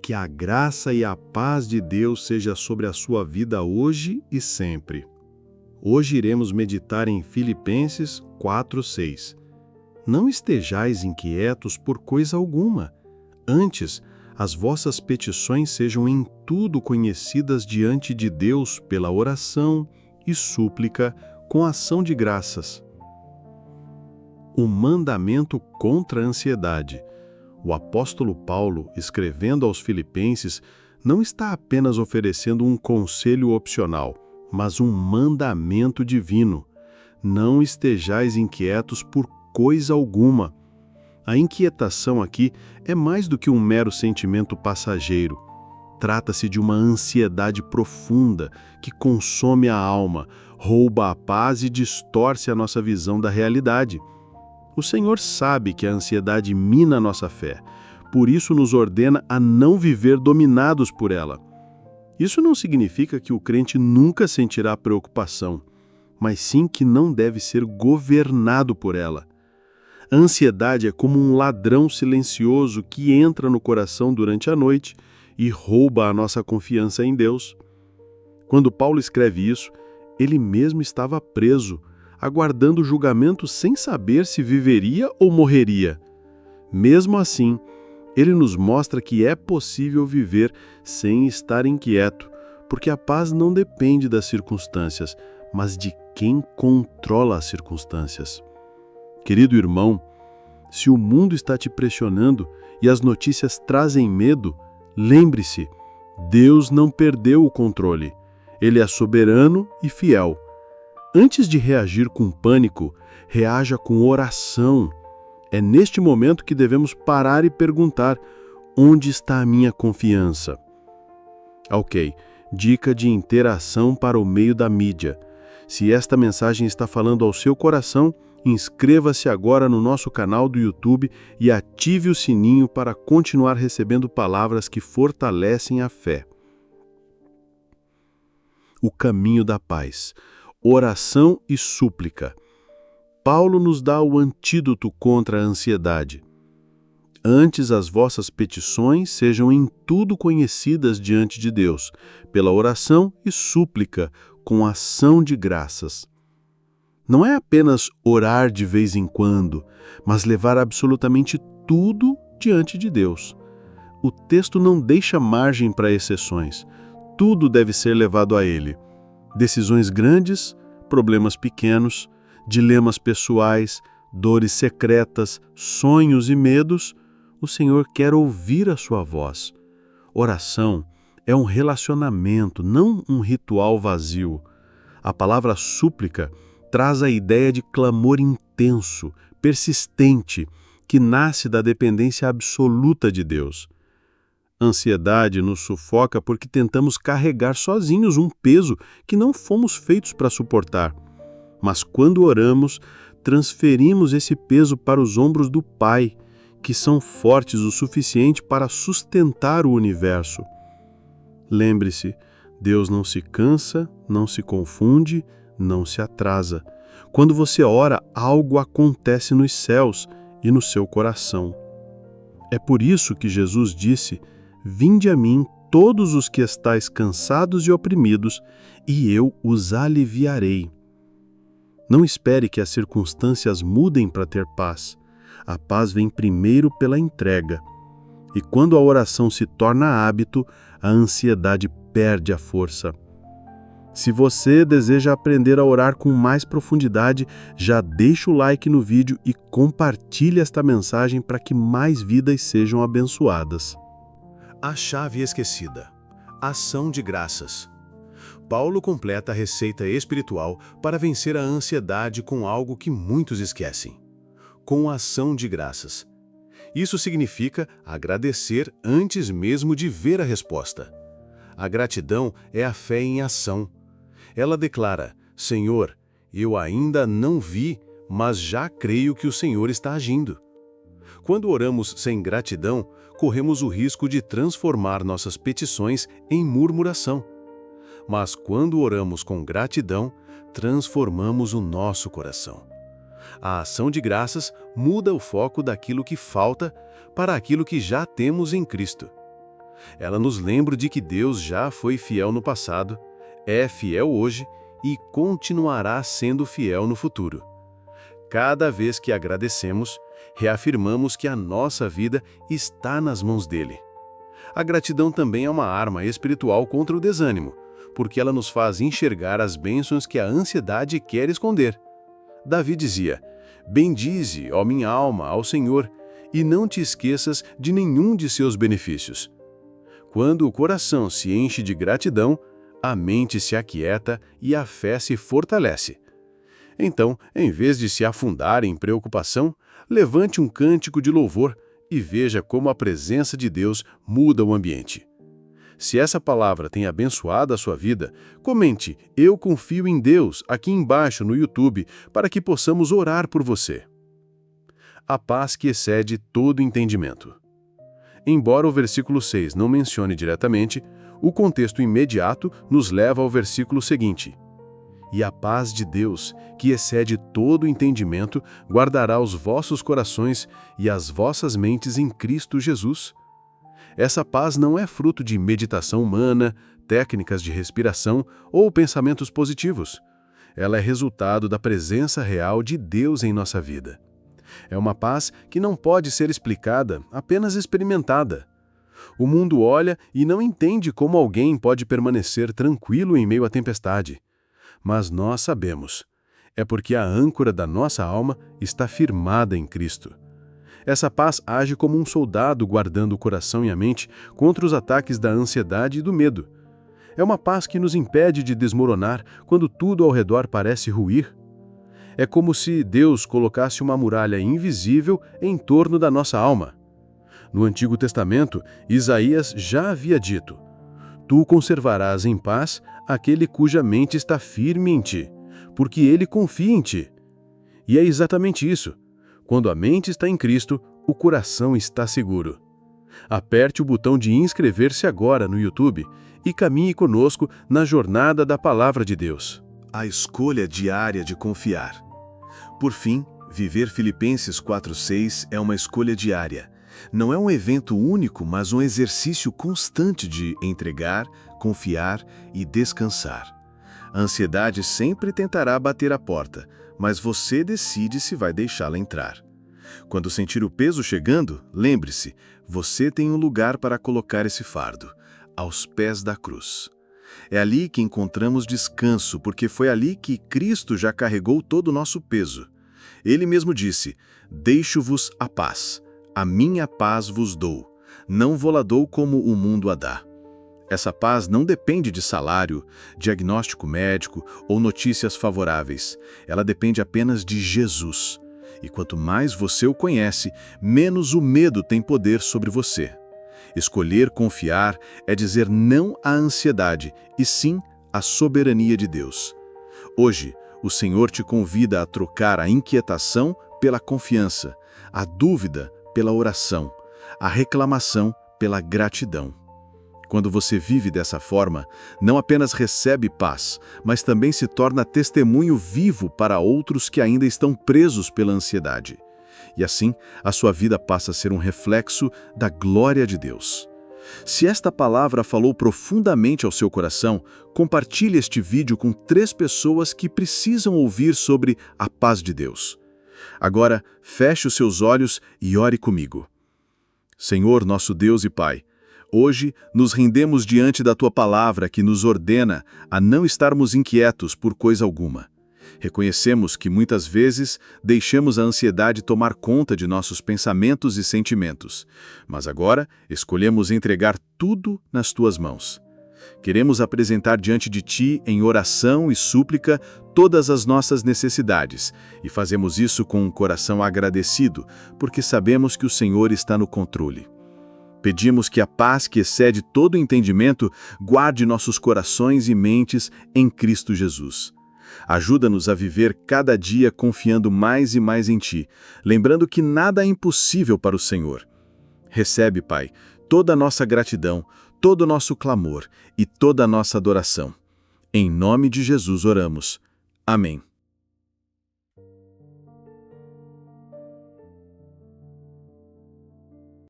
Que a graça e a paz de Deus seja sobre a sua vida hoje e sempre. Hoje iremos meditar em Filipenses 4:6. Não estejais inquietos por coisa alguma. Antes, as vossas petições sejam em tudo conhecidas diante de Deus pela oração e súplica com ação de graças. O mandamento contra a ansiedade. O apóstolo Paulo, escrevendo aos Filipenses, não está apenas oferecendo um conselho opcional, mas um mandamento divino. Não estejais inquietos por coisa alguma. A inquietação aqui é mais do que um mero sentimento passageiro. Trata-se de uma ansiedade profunda que consome a alma, rouba a paz e distorce a nossa visão da realidade. O Senhor sabe que a ansiedade mina a nossa fé, por isso nos ordena a não viver dominados por ela. Isso não significa que o crente nunca sentirá preocupação, mas sim que não deve ser governado por ela. A ansiedade é como um ladrão silencioso que entra no coração durante a noite e rouba a nossa confiança em Deus. Quando Paulo escreve isso, ele mesmo estava preso, aguardando o julgamento sem saber se viveria ou morreria. Mesmo assim, ele nos mostra que é possível viver sem estar inquieto, porque a paz não depende das circunstâncias, mas de quem controla as circunstâncias. Querido irmão, se o mundo está te pressionando e as notícias trazem medo, lembre-se, Deus não perdeu o controle. Ele é soberano e fiel. Antes de reagir com pânico, reaja com oração. É neste momento que devemos parar e perguntar: onde está a minha confiança? Ok, dica de interação para o meio da mídia. Se esta mensagem está falando ao seu coração, inscreva-se agora no nosso canal do YouTube e ative o sininho para continuar recebendo palavras que fortalecem a fé. O caminho da paz. Oração e súplica. Paulo nos dá o antídoto contra a ansiedade. Antes as vossas petições sejam em tudo conhecidas diante de Deus, pela oração e súplica, com ação de graças. Não é apenas orar de vez em quando, mas levar absolutamente tudo diante de Deus. O texto não deixa margem para exceções. Tudo deve ser levado a Ele. Decisões grandes, problemas pequenos, dilemas pessoais, dores secretas, sonhos e medos, o Senhor quer ouvir a sua voz. Oração é um relacionamento, não um ritual vazio. A palavra súplica traz a ideia de clamor intenso, persistente, que nasce da dependência absoluta de Deus. Ansiedade nos sufoca porque tentamos carregar sozinhos um peso que não fomos feitos para suportar. Mas quando oramos, transferimos esse peso para os ombros do Pai, que são fortes o suficiente para sustentar o universo. Lembre-se, Deus não se cansa, não se confunde, não se atrasa. Quando você ora, algo acontece nos céus e no seu coração. É por isso que Jesus disse: vinde a mim todos os que estáis cansados e oprimidos, e eu os aliviarei. Não espere que as circunstâncias mudem para ter paz. A paz vem primeiro pela entrega. E quando a oração se torna hábito, a ansiedade perde a força. Se você deseja aprender a orar com mais profundidade, já deixa o like no vídeo e compartilhe esta mensagem para que mais vidas sejam abençoadas. A chave esquecida. Ação de graças. Paulo completa a receita espiritual para vencer a ansiedade com algo que muitos esquecem: com ação de graças. Isso significa agradecer antes mesmo de ver a resposta. A gratidão é a fé em ação. Ela declara: Senhor, eu ainda não vi, mas já creio que o Senhor está agindo. Quando oramos sem gratidão, corremos o risco de transformar nossas petições em murmuração. Mas quando oramos com gratidão, transformamos o nosso coração. A ação de graças muda o foco daquilo que falta para aquilo que já temos em Cristo. Ela nos lembra de que Deus já foi fiel no passado, é fiel hoje e continuará sendo fiel no futuro. Cada vez que agradecemos, reafirmamos que a nossa vida está nas mãos dele. A gratidão também é uma arma espiritual contra o desânimo, porque ela nos faz enxergar as bênçãos que a ansiedade quer esconder. Davi dizia: bendize, ó minha alma, ao Senhor, e não te esqueças de nenhum de seus benefícios. Quando o coração se enche de gratidão, a mente se aquieta e a fé se fortalece. Então, em vez de se afundar em preocupação, levante um cântico de louvor e veja como a presença de Deus muda o ambiente. Se essa palavra tem abençoado a sua vida, comente "Eu confio em Deus" aqui embaixo no YouTube para que possamos orar por você. A paz que excede todo entendimento. Embora o versículo 6 não mencione diretamente, o contexto imediato nos leva ao versículo seguinte: e a paz de Deus, que excede todo entendimento, guardará os vossos corações e as vossas mentes em Cristo Jesus. Essa paz não é fruto de meditação humana, técnicas de respiração ou pensamentos positivos. Ela é resultado da presença real de Deus em nossa vida. É uma paz que não pode ser explicada, apenas experimentada. O mundo olha e não entende como alguém pode permanecer tranquilo em meio à tempestade. Mas nós sabemos. É porque a âncora da nossa alma está firmada em Cristo. Essa paz age como um soldado guardando o coração e a mente contra os ataques da ansiedade e do medo. É uma paz que nos impede de desmoronar quando tudo ao redor parece ruir. É como se Deus colocasse uma muralha invisível em torno da nossa alma. No Antigo Testamento, Isaías já havia dito: tu conservarás em paz aquele cuja mente está firme em ti, porque ele confia em ti. E é exatamente isso. Quando a mente está em Cristo, o coração está seguro. Aperte o botão de inscrever-se agora no YouTube e caminhe conosco na jornada da Palavra de Deus. A escolha diária de confiar. Por fim, viver Filipenses 4:6 é uma escolha diária. Não é um evento único, mas um exercício constante de entregar, confiar e descansar. A ansiedade sempre tentará bater a porta, mas você decide se vai deixá-la entrar. Quando sentir o peso chegando, lembre-se, você tem um lugar para colocar esse fardo, aos pés da cruz. É ali que encontramos descanso, porque foi ali que Cristo já carregou todo o nosso peso. Ele mesmo disse: deixo-vos a paz. A minha paz vos dou, não vou-la dou como o mundo a dá. Essa paz não depende de salário, diagnóstico médico ou notícias favoráveis. Ela depende apenas de Jesus. E quanto mais você o conhece, menos o medo tem poder sobre você. Escolher confiar é dizer não à ansiedade e sim à soberania de Deus. Hoje, o Senhor te convida a trocar a inquietação pela confiança, a dúvida pela oração, a reclamação pela gratidão. Quando você vive dessa forma, não apenas recebe paz, mas também se torna testemunho vivo para outros que ainda estão presos pela ansiedade. E assim, a sua vida passa a ser um reflexo da glória de Deus. Se esta palavra falou profundamente ao seu coração, compartilhe este vídeo com 3 pessoas que precisam ouvir sobre a paz de Deus. Agora, feche os seus olhos e ore comigo. Senhor, nosso Deus e Pai, hoje nos rendemos diante da Tua palavra que nos ordena a não estarmos inquietos por coisa alguma. Reconhecemos que muitas vezes deixamos a ansiedade tomar conta de nossos pensamentos e sentimentos, mas agora escolhemos entregar tudo nas Tuas mãos. Queremos apresentar diante de Ti, em oração e súplica, todas as nossas necessidades, e fazemos isso com um coração agradecido, porque sabemos que o Senhor está no controle. Pedimos que a paz que excede todo entendimento guarde nossos corações e mentes em Cristo Jesus. Ajuda-nos a viver cada dia confiando mais e mais em Ti, lembrando que nada é impossível para o Senhor. Recebe, Pai, toda a nossa gratidão, todo o nosso clamor e toda a nossa adoração. Em nome de Jesus oramos. Amém.